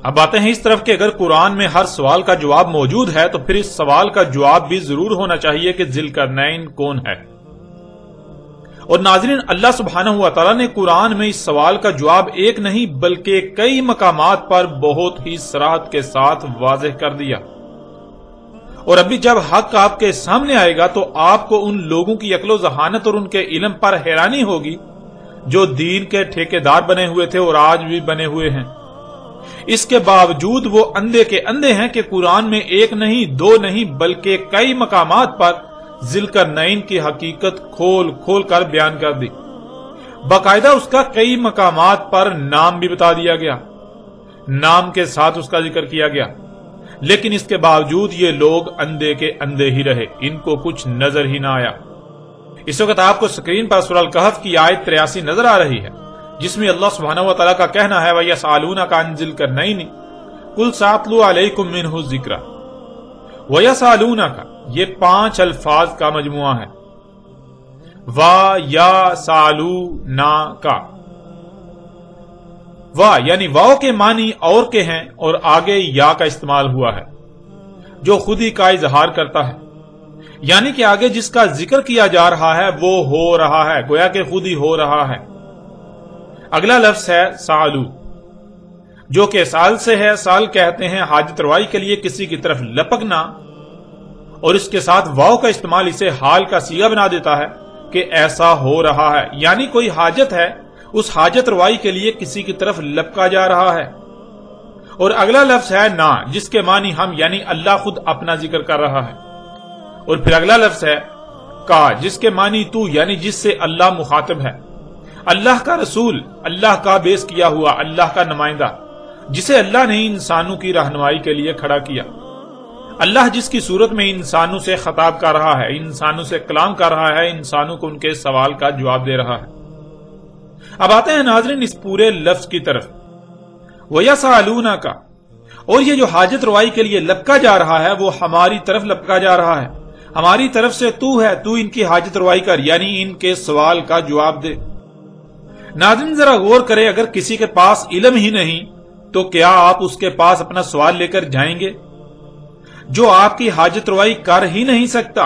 اب آتے ہیں اس طرف کہ اگر قرآن میں ہر سوال کا جواب موجود ہے تو پھر اس سوال کا جواب بھی ضرور ہونا چاہیے کہ ذی القرنین کون ہے۔ اور ناظرین، اللہ سبحانہ و تعالیٰ نے قرآن میں اس سوال کا جواب ایک نہیں بلکہ کئی مقامات پر بہت ہی صراحت کے ساتھ واضح کر دیا۔ اور ابھی جب حق آپ کے سامنے آئے گا تو آپ کو ان لوگوں کی عقل و ذہانت اور ان کے علم پر حیرانی ہوگی جو دین کے ٹھیکیدار بنے ہوئے تھے اور آج بھی بنے ہوئے ہیں۔ اس کے باوجود وہ اندھے کے اندھے ہیں کہ قرآن میں ایک نہیں دو نہیں بلکہ کئی مقامات پر ذی القرنین کی حقیقت کھول کھول کر بیان کر دی۔ باقاعدہ اس کا کئی مقامات پر نام بھی بتا دیا گیا، نام کے ساتھ اس کا ذکر کیا گیا، لیکن اس کے باوجود یہ لوگ اندھے کے اندھے ہی رہے، ان کو کچھ نظر ہی نہ آیا۔ اس وقت آپ کو سکرین پر سورہ الکہف کی آیت 83 نظر آ رہی ہے، جس میں اللہ سبحانہ و تعالیٰ کا کہنا ہے وَيَسْأَلُونَكَ عَنْ ذِي الْقَرْنَيْنِ قُلْ سَأَتْلُو عَلَيْكُم مِّنْهُ ذِكْرًا۔ وَيَسْأَلُونَكَ یہ 5 الفاظ کا مجموعہ ہے۔ وَيَسْأَلُونَكَ، وا یعنی واو کے معنی اور کے ہیں اور آگے یا کا استعمال ہوا ہے جو خود ہی کا اظہار کرتا ہے، یعنی کہ آگے جس کا ذکر کیا جا رہا ہے وہ ہو رہا ہے، گویا کہ خود ہی ہو رہا ہے۔ اگلا لفظ ہے سالو، جو کہ سال سے ہے۔ سال کہتے ہیں حاجت روائی کے لیے کسی کی طرف لپکنا، اور اس کے ساتھ واو کا استعمال اسے حال کا صیغہ بنا دیتا ہے کہ ایسا ہو رہا ہے، یعنی کوئی حاجت ہے، اس حاجت روائی کے لیے کسی کی طرف لپکا جا رہا ہے۔ اور اگلا لفظ ہے نا، جس کے معنی ہم یعنی اللہ خود اپنا ذکر کر رہا ہے۔ اور پھر اگلا لفظ ہے کا، جس کے معنی تو یعنی جس سے اللہ مخاطب ہے، اللہ کا رسول، اللہ کا بیس کیا ہوا، اللہ کا نمائندہ، جسے اللہ نے انسانوں کی رہنمائی کے لیے کھڑا کیا۔ اللہ جس کی صورت میں انسانوں سے خطاب کر رہا ہے، انسانوں سے کلام کر رہا ہے، انسانوں کو ان کے سوال کا جواب دے رہا ہے۔ اب آتے ہیں ناظرین اس پورے لفظ کی طرف، وَيَسْأَلُونَكَ، اور یہ جو حاجت روائی کے لیے لپکا جا رہا ہے وہ ہماری طرف لپکا جا رہا ہے، ہماری طرف سے تو ہے، تو ان کی حاجت روائی کر، یعنی ان کے سوال کا جواب دے۔ ناظرین ذرا غور کرے، اگر کسی کے پاس علم ہی نہیں تو کیا آپ اس کے پاس اپنا سوال لے کر جائیں گے؟ جو آپ کی حاجت روائی کر ہی نہیں سکتا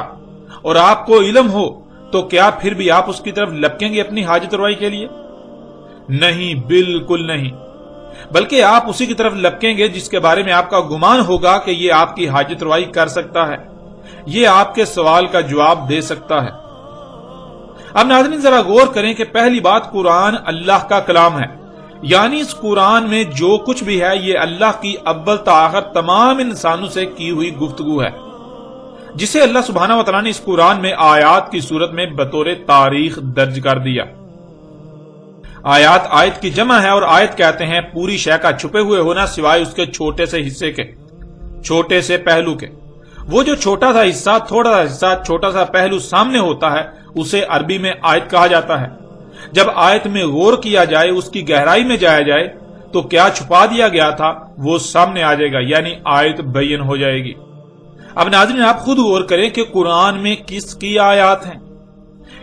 اور آپ کو علم ہو تو کیا پھر بھی آپ اس کی طرف لپکیں گے اپنی حاجت روائی کے لیے؟ نہیں، بالکل نہیں، بلکہ آپ اسی کی طرف لپکیں گے جس کے بارے میں آپ کا گمان ہوگا کہ یہ آپ کی حاجت روائی کر سکتا ہے، یہ آپ کے سوال کا جواب دے سکتا ہے۔ اب ناظرین ذرا غور کریں کہ پہلی بات، قرآن اللہ کا کلام ہے، یعنی اس قرآن میں جو کچھ بھی ہے یہ اللہ کی اول تا آخر تمام انسانوں سے کی ہوئی گفتگو ہے، جسے اللہ سبحانہ و تعالیٰ نے اس قرآن میں آیات کی صورت میں بطور تاریخ درج کر دیا۔ آیات آیت کی جمع ہے، اور آیت کہتے ہیں پوری شے کا چھپے ہوئے ہونا سوائے اس کے چھوٹے سے حصے کے، چھوٹے سے پہلو کے۔ وہ جو چھوٹا سا حصہ، تھوڑا سا حصہ، چھوٹا سا پہلو سامنے ہوتا ہے اسے عربی میں آیت کہا جاتا ہے۔ جب آیت میں غور کیا جائے، اس کی گہرائی میں جایا جائے تو کیا چھپا دیا گیا تھا وہ سامنے آ جائے گا، یعنی آیت بین ہو جائے گی۔ اب ناظرین آپ خود غور کریں کہ قرآن میں کس کی آیات ہیں،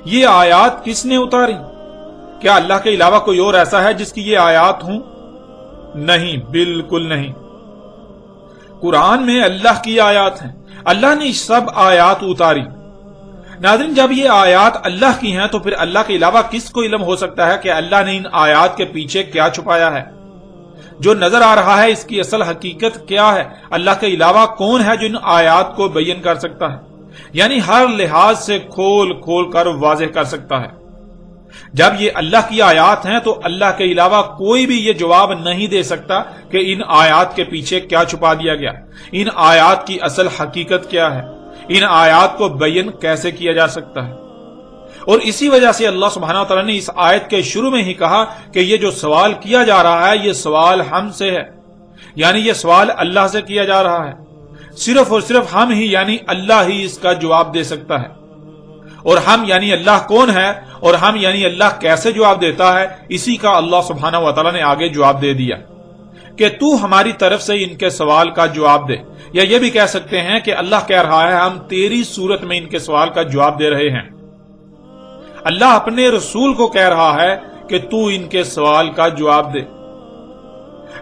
یہ آیات کس نے اتاری؟ کیا اللہ کے علاوہ کوئی اور ایسا ہے جس کی یہ آیات ہوں؟ نہیں، بالکل نہیں۔ قرآن میں اللہ کی آیات ہیں، اللہ نے سب آیات اتاری۔ ناظرین جب یہ آیات اللہ کی ہیں تو پھر اللہ کے علاوہ کس کو علم ہو سکتا ہے کہ اللہ نے ان آیات کے پیچھے کیا چھپایا ہے؟ جو نظر آ رہا ہے اس کی اصل حقیقت کیا ہے؟ اللہ کے علاوہ کون ہے جو ان آیات کو بیان کر سکتا ہے، یعنی ہر لحاظ سے کھول کھول کر واضح کر سکتا ہے۔ جب یہ اللہ کی آیات ہیں تو اللہ کے علاوہ کوئی بھی یہ جواب نہیں دے سکتا کہ ان آیات کے پیچھے کیا چھپا دیا گیا، ان آیات کی اصل حقیقت کیا ہے، ان آیات کو بیان کیسے کیا جا سکتا ہے۔ اور اسی وجہ سے اللہ سبحانہ وتعالی نے اس آیت کے شروع میں ہی کہا کہ یہ جو سوال کیا جا رہا ہے یہ سوال ہم سے ہے، یعنی یہ سوال اللہ سے کیا جا رہا ہے، صرف اور صرف ہم ہی یعنی اللہ ہی اس کا جواب دے سکتا ہے۔ اور ہم یعنی اللہ کون ہے اور ہم یعنی اللہ کیسے جواب دیتا ہے، اسی کا اللہ سبحانہ وتعالی نے آگے جواب دے دیا کہ تو ہماری طرف سے ان کے سوال کا جواب دے، یا یہ بھی کہہ سکتے ہیں کہ اللہ کہہ رہا ہے ہم تیری صورت میں ان کے سوال کا جواب دے رہے ہیں۔ اللہ اپنے رسول کو کہہ رہا ہے کہ تو ان کے سوال کا جواب دے۔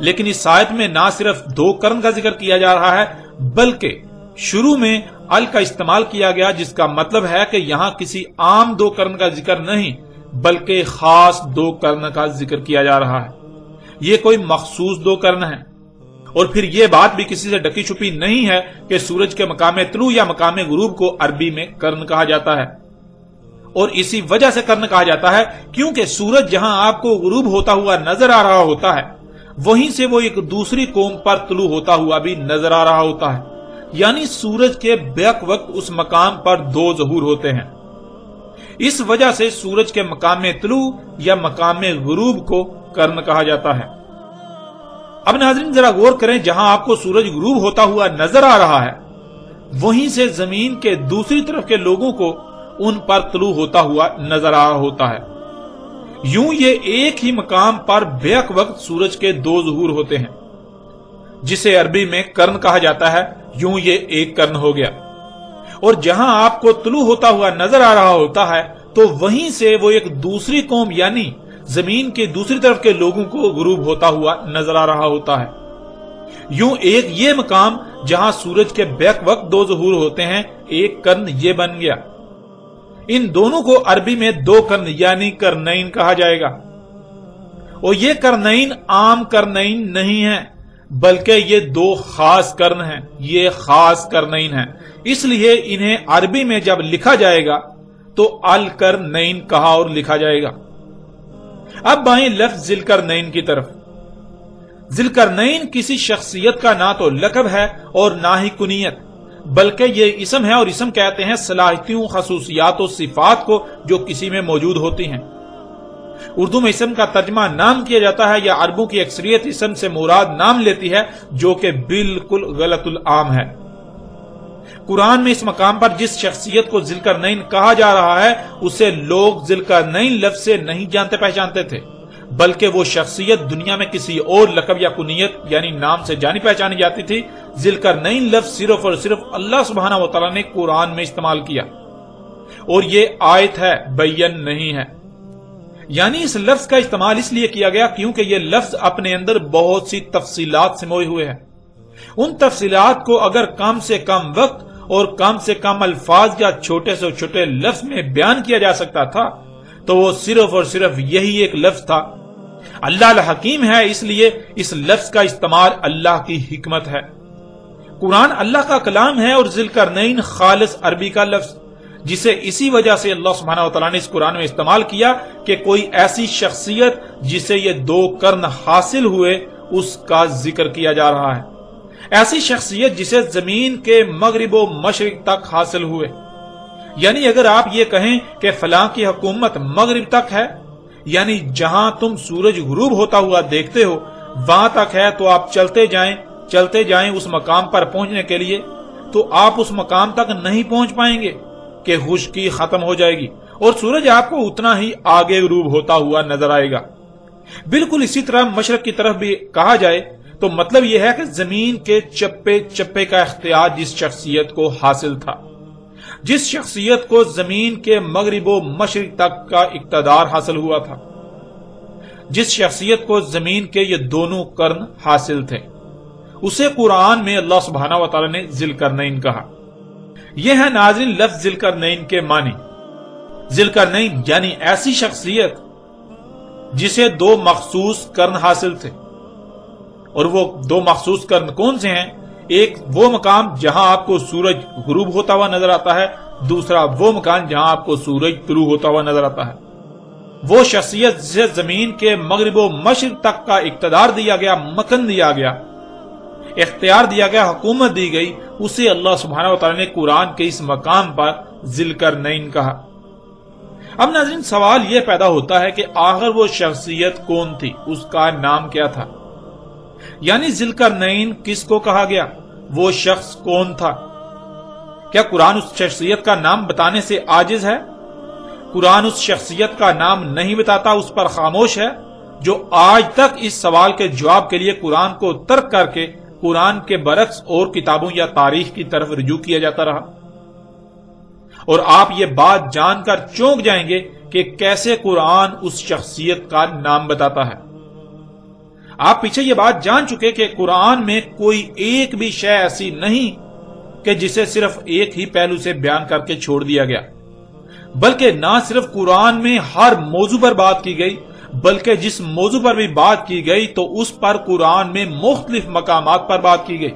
لیکن اس آیت میں نہ صرف 2 قرن کا ذکر کیا جا رہا ہے بلکہ شروع میں ال کا استعمال کیا گیا، جس کا مطلب ہے کہ یہاں کسی عام 2 قرن کا ذکر نہیں بلکہ خاص 2 قرن کا ذکر کیا جا رہا ہے۔ یہ کوئی مخصوص 2 قرن ہے، اور پھر یہ بات بھی کسی سے ڈکی چھپی نہیں ہے کہ سورج کے مقام طلوع یا مقام غروب کو عربی میں قرن کہا جاتا ہے، اور اسی وجہ سے قرن کہا جاتا ہے کیونکہ سورج جہاں آپ کو غروب ہوتا ہوا نظر آ رہا ہوتا ہے وہیں سے وہ ایک دوسری قوم پر طلوع ہوتا ہوا بھی نظر آ رہا ہوتا ہے، یعنی سورج کے بیک وقت اس مقام پر 2 ظہور ہوتے ہیں۔ اس وجہ سے سورج کے مقام طلوع یا مقام غروب کو قرن کہا جاتا ہے۔ اب ناظرین ذرا غور کریں، جہاں آپ کو سورج غروب ہوتا ہوا نظر آ رہا ہے وہیں سے زمین کے دوسری طرف کے لوگوں کو ان پر طلوع ہوتا ہوا نظر آ رہا ہوتا ہے۔ یوں یہ ایک ہی مقام پر بیک وقت سورج کے 2 ظہور ہوتے ہیں، جسے عربی میں قرن کہا جاتا ہے۔ یوں یہ ایک قرن ہو گیا، اور جہاں آپ کو طلوع ہوتا ہوا نظر آ رہا ہوتا ہے تو وہیں سے وہ ایک دوسری قوم یعنی زمین کے دوسری طرف کے لوگوں کو غروب ہوتا ہوا نظر آ رہا ہوتا ہے۔ یوں ایک یہ مقام جہاں سورج کے بیک وقت 2 ظہور ہوتے ہیں، ایک قرن یہ بن گیا۔ ان دونوں کو عربی میں 2 قرن یعنی قرنین کہا جائے گا، اور یہ قرنین عام قرنین نہیں ہیں بلکہ یہ 2 خاص قرن ہیں، یہ خاص قرنین ہیں، اس لیے انہیں عربی میں جب لکھا جائے گا تو القرنین کہا اور لکھا جائے گا۔ اب آئیں لفظ ذی القرنین کی طرف۔ ذی القرنین کسی شخصیت کا نہ تو لقب ہے اور نہ ہی کنیت، بلکہ یہ اسم ہے، اور اسم کہتے ہیں صلاحیتوں، خصوصیات و صفات کو جو کسی میں موجود ہوتی ہیں۔ اردو میں اسم کا ترجمہ نام کیا جاتا ہے، یا عربوں کی اکثریت اسم سے مراد نام لیتی ہے، جو کہ بالکل غلط العام ہے۔ قرآن میں اس مقام پر جس شخصیت کو ذی القرنین کہا جا رہا ہے اسے لوگ ذی القرنین لفظ سے نہیں جانتے پہچانتے تھے، بلکہ وہ شخصیت دنیا میں کسی اور لقب یا کنیت یعنی نام سے جانی پہچانی جاتی تھی۔ ذی القرنین لفظ صرف اور صرف اللہ سبحانہ و تعالیٰ نے قرآن میں استعمال کیا، اور یہ آیت ہے، بین نہیں ہے۔ یعنی اس لفظ کا استعمال اس لیے کیا گیا کیونکہ یہ لفظ اپنے اندر بہت سی تفصیلات سموئے ہوئے ہیں۔ ان تفصیلات کو اگر کم سے کم وقت اور کم سے کم الفاظ یا چھوٹے سے چھوٹے لفظ میں بیان کیا جا سکتا تھا تو وہ صرف اور صرف یہی ایک لفظ تھا۔ اللہ الحکیم ہے، اس لیے اس لفظ کا استعمال اللہ کی حکمت ہے۔ قرآن اللہ کا کلام ہے اور ذی القرنین خالص عربی کا لفظ، جسے اسی وجہ سے اللہ سبحانہ وتعالیٰ نے اس قرآن میں استعمال کیا کہ کوئی ایسی شخصیت جسے یہ 2 قرن حاصل ہوئے اس کا ذکر کیا جا رہا ہے، ایسی شخصیت جسے زمین کے مغرب و مشرق تک حاصل ہوئے۔ یعنی اگر آپ یہ کہیں کہ فلاں کی حکومت مغرب تک ہے، یعنی جہاں تم سورج غروب ہوتا ہوا دیکھتے ہو وہاں تک ہے، تو آپ چلتے جائیں اس مقام پر پہنچنے کے لیے، تو آپ اس مقام تک نہیں پہنچ پائیں گے کہ خشکی ختم ہو جائے گی اور سورج آپ کو اتنا ہی آگے غروب ہوتا ہوا نظر آئے گا۔ بالکل اسی طرح مشرق کی طرف بھی کہا جائے تو مطلب یہ ہے کہ زمین کے چپے چپے کا اختیار جس شخصیت کو حاصل تھا، جس شخصیت کو زمین کے مغرب و مشرق تک کا اقتدار حاصل ہوا تھا، جس شخصیت کو زمین کے یہ دونوں قرن حاصل تھے، اسے قرآن میں اللہ سبحانہ و تعالی نے ذی القرنین کہا۔ یہ ہے ناظرین لفظ ذی القرنین کے معنی۔ ذی القرنین یعنی ایسی شخصیت جسے 2 مخصوص قرن حاصل تھے، اور وہ 2 مخصوص قرن کون سے ہیں؟ ایک وہ مقام جہاں آپ کو سورج غروب ہوتا ہوا نظر آتا ہے، دوسرا وہ مکان جہاں آپ کو سورج طلوع ہوتا ہوا نظر آتا ہے۔ وہ شخصیت جسے زمین کے مغرب و مشرق تک کا اقتدار دیا گیا، مکن دیا گیا، اختیار دیا گیا، حکومت دی گئی، اسے اللہ سبحانہ و تعالی نے قرآن کے اس مقام پر ذی القرنین کہا۔ اب ناظرین سوال یہ پیدا ہوتا ہے کہ آخر وہ شخصیت کون تھی، اس کا نام کیا تھا؟ یعنی ذی القرنین کس کو کہا گیا، وہ شخص کون تھا؟ کیا قرآن اس شخصیت کا نام بتانے سے عاجز ہے؟ قرآن اس شخصیت کا نام نہیں بتاتا، اس پر خاموش ہے، جو آج تک اس سوال کے جواب کے لیے قرآن کو ترک کر کے قرآن کے برعکس اور کتابوں یا تاریخ کی طرف رجوع کیا جاتا رہا۔ اور آپ یہ بات جان کر چونک جائیں گے کہ کیسے قرآن اس شخصیت کا نام بتاتا ہے۔ آپ پیچھے یہ بات جان چکے کہ قرآن میں کوئی ایک بھی شے ایسی نہیں کہ جسے صرف ایک ہی پہلو سے بیان کر کے چھوڑ دیا گیا، بلکہ نہ صرف قرآن میں ہر موضوع پر بات کی گئی، بلکہ جس موضوع پر بھی بات کی گئی تو اس پر قرآن میں مختلف مقامات پر بات کی گئی،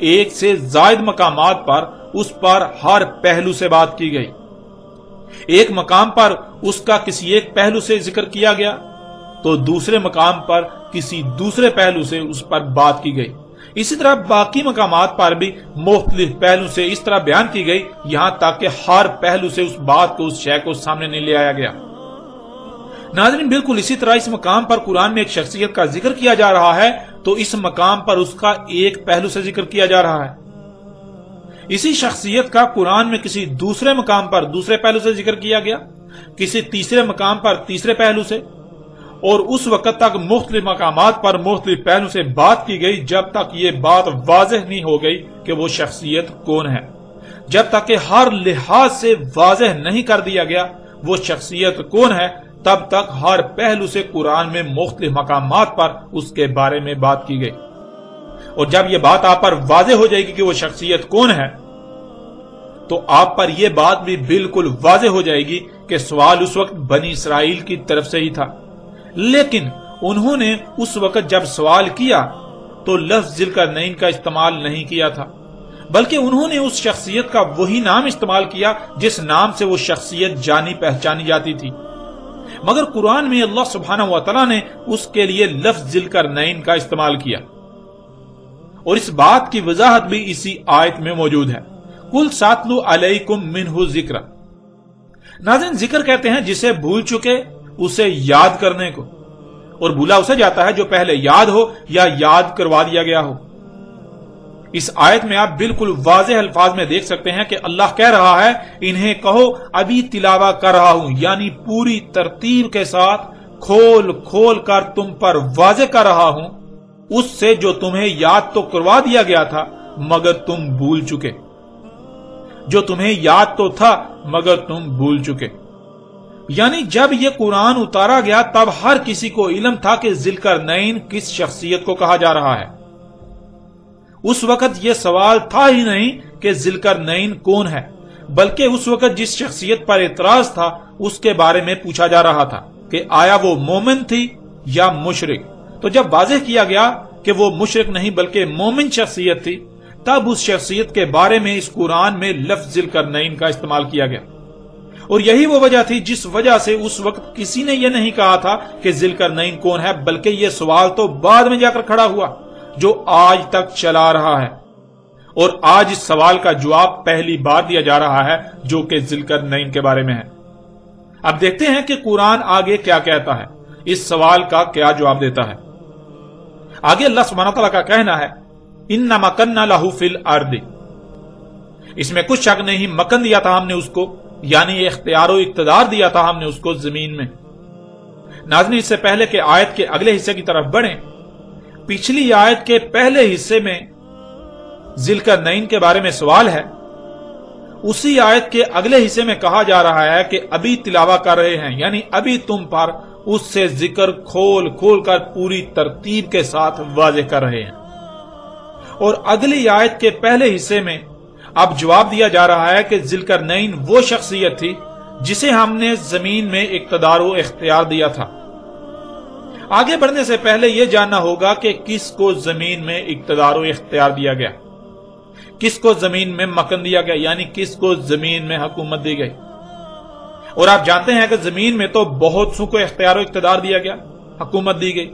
ایک سے زائد مقامات پر اس پر ہر پہلو سے بات کی گئی۔ ایک مقام پر اس کا کسی ایک پہلو سے ذکر کیا گیا تو دوسرے مقام پر کسی دوسرے پہلو سے اس پر بات کی گئی، اسی طرح باقی مقامات پر بھی مختلف پہلو سے اس طرح بیان کی گئی، یہاں تک کہ ہر پہلو سے اس بات کو، اس شے کو سامنے نہیں لے آیا گیا۔ ناظرین، بالکل اسی طرح اس مقام پر قرآن میں ایک شخصیت کا ذکر کیا جا رہا ہے تو اس مقام پر اس کا ایک پہلو سے ذکر کیا جا رہا ہے۔ اسی شخصیت کا قرآن میں کسی دوسرے مقام پر دوسرے پہلو سے ذکر کیا گیا، کسی تیسرے مقام پر تیسرے پہلو سے، اور اس وقت تک مختلف مقامات پر مختلف پہلو سے بات کی گئی جب تک یہ بات واضح نہیں ہو گئی کہ وہ شخصیت کون ہے، جب تک کہ ہر لحاظ سے واضح نہیں کر دیا گیا وہ شخصیت کون ہے، تب تک ہر پہلو سے قرآن میں مختلف مقامات پر اس کے بارے میں بات کی گئی۔ اور جب یہ بات آپ پر واضح ہو جائے گی کہ وہ شخصیت کون ہے تو آپ پر یہ بات بھی بالکل واضح ہو جائے گی کہ سوال اس وقت بنی اسرائیل کی طرف سے ہی تھا، لیکن انہوں نے اس وقت جب سوال کیا تو لفظ ذوالقرنین کا استعمال نہیں کیا تھا، بلکہ انہوں نے اس شخصیت کا وہی نام استعمال کیا جس نام سے وہ شخصیت جانی پہچانی جاتی تھی، مگر قرآن میں اللہ سبحانہ وتعالی نے اس کے لیے لفظ ذوالقرنین کا استعمال کیا، اور اس بات کی وضاحت بھی اسی آیت میں موجود ہے۔ قُلْ سَأَتْلُو عَلَيْكُمْ مِنْهُ ذِکْرًا۔ ناظرین، ذکر کہتے ہیں جسے بھول چکے اسے یاد کرنے کو، اور بھولا اسے جاتا ہے جو پہلے یاد ہو یا یاد کروا دیا گیا ہو۔ اس آیت میں آپ بالکل واضح الفاظ میں دیکھ سکتے ہیں کہ اللہ کہہ رہا ہے انہیں کہو ابھی تلاوہ کر رہا ہوں، یعنی پوری ترتیب کے ساتھ کھول کھول کر تم پر واضح کر رہا ہوں اس سے جو تمہیں یاد تو کروا دیا گیا تھا مگر تم بھول چکے، جو تمہیں یاد تو تھا مگر تم بھول چکے۔ یعنی جب یہ قرآن اتارا گیا تب ہر کسی کو علم تھا کہ ذوالقرنین کس شخصیت کو کہا جا رہا ہے۔ اس وقت یہ سوال تھا ہی نہیں کہ ذوالقرنین کون ہے، بلکہ اس وقت جس شخصیت پر اعتراض تھا اس کے بارے میں پوچھا جا رہا تھا کہ آیا وہ مومن تھی یا مشرک۔ تو جب واضح کیا گیا کہ وہ مشرک نہیں بلکہ مومن شخصیت تھی، تب اس شخصیت کے بارے میں اس قرآن میں لفظ ذوالقرنین کا استعمال کیا گیا، اور یہی وہ وجہ تھی جس وجہ سے اس وقت کسی نے یہ نہیں کہا تھا کہ ذوالقرنین کون ہے، بلکہ یہ سوال تو بعد میں جا کر کھڑا ہوا جو آج تک چلا رہا ہے، اور آج اس سوال کا جواب پہلی بار دیا جا رہا ہے جو کہ ذوالقرنین کے بارے میں ہے۔ اب دیکھتے ہیں کہ قرآن آگے کیا کہتا ہے، اس سوال کا کیا جواب دیتا ہے۔ آگے اللہ سبحانہ تعالیٰ کا کہنا ہے اِنَّ مَكَنَّا لَهُ فِي الْأَرْضِ، اس میں کچھ شک نہیں مکن دیا تھا ہم نے اس کو، یعنی اختیار و اقتدار دیا تھا ہم نے اس کو زمین میں۔ ناظرین، اس سے پہلے کہ آیت کے اگلے حصے کی طرف بڑھیں، پچھلی آیت کے پہلے حصے میں ذوالقرنین کے بارے میں سوال ہے، اسی آیت کے اگلے حصے میں کہا جا رہا ہے کہ ابھی تلاوہ کر رہے ہیں، یعنی ابھی تم پر اس سے ذکر کھول کھول کر پوری ترتیب کے ساتھ واضح کر رہے ہیں۔ اور اگلی آیت کے پہلے حصے میں اب جواب دیا جا رہا ہے کہ ذوالقرنین وہ شخصیت تھی جسے ہم نے زمین میں اقتدار و اختیار دیا تھا۔ آگے بڑھنے سے پہلے یہ جاننا ہوگا کہ کس کو زمین میں اقتدار و اختیار دیا گیا، کس کو زمین میں مکن دیا گیا، یعنی کس کو زمین میں حکومت دی گئی۔ اور آپ جانتے ہیں کہ زمین میں تو بہت سو کو اختیار و اقتدار دیا گیا، حکومت دی گئی،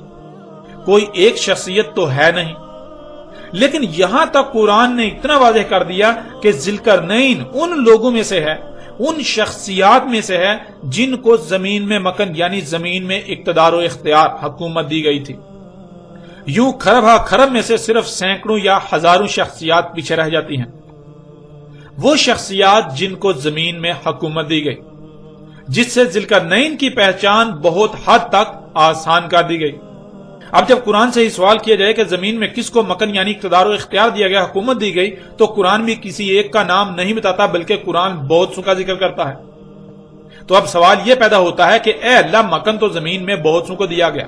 کوئی ایک شخصیت تو ہے نہیں، لیکن یہاں تک قرآن نے اتنا واضح کر دیا کہ ذوالقرنین ان لوگوں میں سے ہے، ان شخصیات میں سے ہے جن کو زمین میں مکن یعنی زمین میں اقتدار و اختیار حکومت دی گئی تھی۔ یوں کھرب ہا کھرب میں سے صرف سینکڑوں یا ہزاروں شخصیات پیچھے رہ جاتی ہیں، وہ شخصیات جن کو زمین میں حکومت دی گئی، جس سے ذوالقرنین کی پہچان بہت حد تک آسان کر دی گئی۔ اب جب قرآن سے ہی سوال کیا جائے کہ زمین میں کس کو مکن یعنی اقتدار و اختیار دیا گیا، حکومت دی گئی، تو قرآن بھی کسی ایک کا نام نہیں بتاتا بلکہ قرآن بہت سو کا ذکر کرتا ہے۔ تو اب سوال یہ پیدا ہوتا ہے کہ اے اللہ، مکن تو زمین میں بہت سو کو دیا گیا،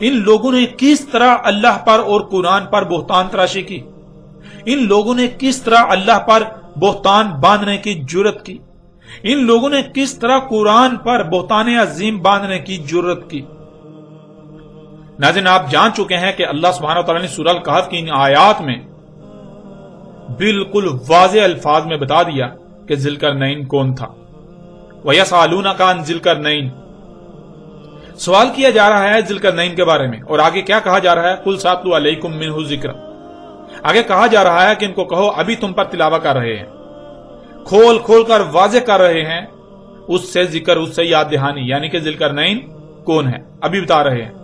ان لوگوں نے کس طرح اللہ پر اور قرآن پر بہتان تراشی کی، ان لوگوں نے کس طرح اللہ پر بہتان باندھنے کی جرت کی، ان لوگوں نے کس طرح قرآن پر بہتان عظیم باندھنے کی جرت کی۔ ناظرین، آپ جان چکے ہیں کہ اللہ سبحانہ و تعالیٰ نے سورہ الکہف کی ان آیات میں بالکل واضح الفاظ میں بتا دیا کہ ذوالقرنین کون تھا۔ وَيَسْأَلُونَكَ عَنْ ذِلْقَرْنَيْنِ، سوال کیا جا رہا ہے ذوالقرنین کے بارے میں، اور آگے کیا کہا جا رہا ہے؟ قُلْ سَأَتْلُو عَلَيْكُم مِّنْهُ ذِکْرًا، آگے کہا جا رہا ہے کہ ان کو کہو ابھی تم پر تلاوت کر رہے ہیں، کھول کھول کر واضح کر رہے ہیں اس سے ذکر، اس سے یاد دہانی، یعنی کہ ذوالقرنین کون ہے ابھی بتا رہے ہیں۔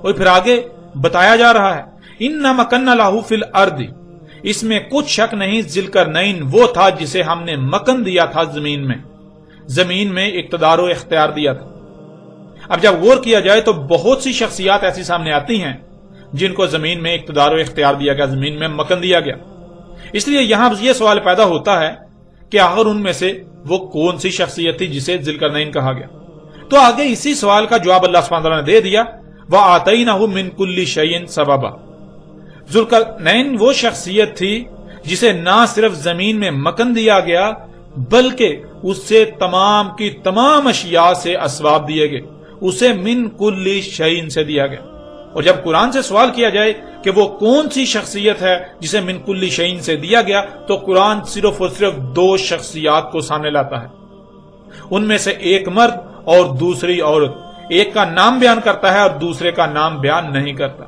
اور پھر آگے بتایا جا رہا ہے اِنَّا مَكَنَّا لَهُ فِي الْأَرْضِ، اس میں کچھ شک نہیں ذوالقرنین وہ تھا جسے ہم نے مکن دیا تھا زمین میں اقتدار و اختیار دیا تھا۔ اب جب غور کیا جائے تو بہت سی شخصیات ایسی سامنے آتی ہیں جن کو زمین میں اقتدار و اختیار دیا گیا، زمین میں مکن دیا گیا۔ اس لیے یہاں یہ سوال پیدا ہوتا ہے کہ آخر ان میں سے وہ کون سی شخصیت تھی جسے ذوالقرنین کہا گیا؟ تو آگے اسی سوال کا جواب اللہ سبحانہ وتعالیٰ نے دے دیا، وَآتَيْنَهُ مِن كُلِّ شَيْءٍ سَبَبًا، ذوالقرنین وہ شخصیت تھی جسے نہ صرف زمین میں مکن دیا گیا بلکہ اس سے تمام کی تمام اشیاء سے اسباب دیے گئے، اسے من کل شیء سے دیا گیا۔ اور جب قرآن سے سوال کیا جائے کہ وہ کون سی شخصیت ہے جسے من کل شیء سے دیا گیا، تو قرآن صرف اور صرف دو شخصیات کو سامنے لاتا ہے، ان میں سے ایک مرد اور دوسری عورت، ایک کا نام بیان کرتا ہے اور دوسرے کا نام بیان نہیں کرتا۔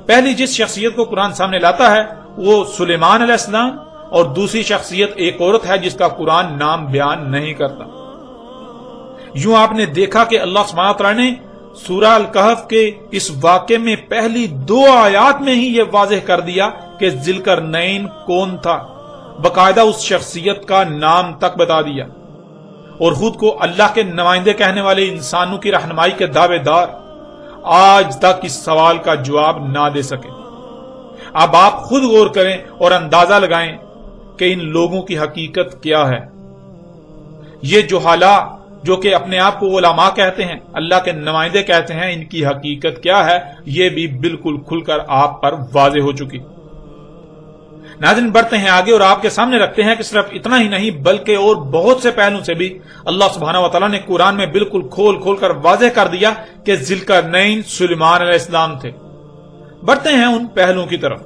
پہلی جس شخصیت کو قرآن سامنے لاتا ہے وہ سلیمان علیہ السلام، اور دوسری شخصیت ایک عورت ہے جس کا قرآن نام بیان نہیں کرتا۔ یوں آپ نے دیکھا کہ اللہ سبحانہ وتعالیٰ نے سورہ الکہف کے اس واقعے میں پہلی 2 آیات میں ہی یہ واضح کر دیا کہ ذوالقرنین کون تھا، باقاعدہ اس شخصیت کا نام تک بتا دیا، اور خود کو اللہ کے نمائندے کہنے والے انسانوں کی رہنمائی کے دعوے دار آج تک اس سوال کا جواب نہ دے سکے۔ اب آپ خود غور کریں اور اندازہ لگائیں کہ ان لوگوں کی حقیقت کیا ہے۔ یہ جہالا جو کہ اپنے آپ کو علماء کہتے ہیں، اللہ کے نمائندے کہتے ہیں، ان کی حقیقت کیا ہے یہ بھی بالکل کھل کر آپ پر واضح ہو چکی۔ ناظرین، بڑھتے ہیں آگے اور آپ کے سامنے رکھتے ہیں کہ صرف اتنا ہی نہیں بلکہ اور بہت سے پہلوں سے بھی اللہ سبحانہ وتعالیٰ نے قرآن میں بالکل کھول کھول کر واضح کر دیا کہ ذوالقرنین سلیمان علیہ السلام تھے۔ بڑھتے ہیں ان پہلوں کی طرف۔